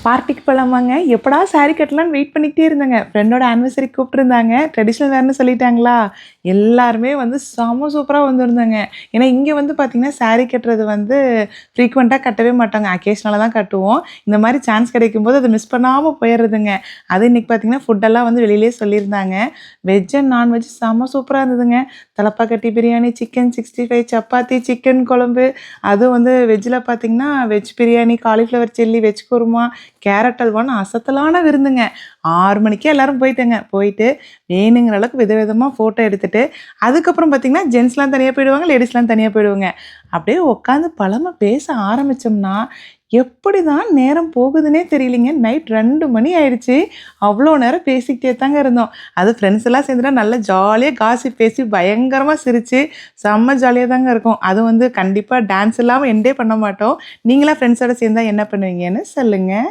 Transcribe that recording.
பார்ட்டிக்கு போகலாமாங்க? எப்படா sorry கட்டலான்னு wait பண்ணிக்கிட்டே இருந்தேங்க. ஃப்ரெண்டோட ஆனிவர்சரிக்கு கூப்பிட்டுருந்தாங்க. ட்ரெடிஷ்னல் வேர்ன்னு சொல்லிட்டாங்களா, எல்லாருமே வந்து செம சூப்பரா வந்திருந்தாங்க. ஏன்னா இங்கே வந்து பார்த்திங்கன்னா, சாரி கட்டுறது வந்து ஃப்ரீக்வெண்ட்டாக கட்டவே மாட்டாங்க. அக்கேஷ்னலாக தான் கட்டுவோம். இந்த மாதிரி சான்ஸ் கிடைக்கும்போது அதை மிஸ் பண்ணாமல் போயிடுறதுங்க. அது இன்றைக்கி பார்த்திங்கன்னா, ஃபுட்டெல்லாம் வந்து வெளியிலேயே சொல்லியிருந்தாங்க. வெஜ் அண்ட் நான்வெஜ் செம சூப்பராக இருந்ததுங்க. தலப்பாக்கட்டி பிரியாணி, சிக்கன் 65, சப்பாத்தி, சிக்கன் குழம்பு, அதுவும் வந்து வெஜ்ஜில் பார்த்திங்கன்னா, veg biryani, cauliflower chilli, veg kurma, carrot அல்வான்னு அசத்தலான விருந்துங்க. 6 மணிக்கே எல்லாரும் போயிட்டேங்க. போயிட்டு வேணுங்கிற அளவுக்கு விதவிதமாக ஃபோட்டோ எடுத்துட்டு, அதுக்கப்புறம் பார்த்திங்கன்னா, ஜென்ஸ்லாம் தனியாக போயிடுவாங்க, லேடிஸ்லாம் தனியாக போயிடுவாங்க. அப்படியே உட்காந்து பலமா பேச ஆரம்பித்தோம்னா, எப்படி தான் நேரம் போகுதுன்னே தெரியலிங்க. நைட் 2 மணி ஆயிடுச்சு. அவ்வளோ நேரம் பேசிக்கிட்டே தாங்க இருந்தோம். அது ஃப்ரெண்ட்ஸ் எல்லாம் சேர்ந்துட்டா நல்லா ஜாலியாக காசிப் பேசி பயங்கரமாக சிரித்து செம்ம ஜாலியாக தாங்க இருக்கும். அது வந்து கண்டிப்பாக டான்ஸ் இல்லாமல் என்டே பண்ண மாட்டோம். நீங்களாம் ஃப்ரெண்ட்ஸோட சேர்ந்தா என்ன பண்ணுவீங்கன்னு சொல்லுங்கள்.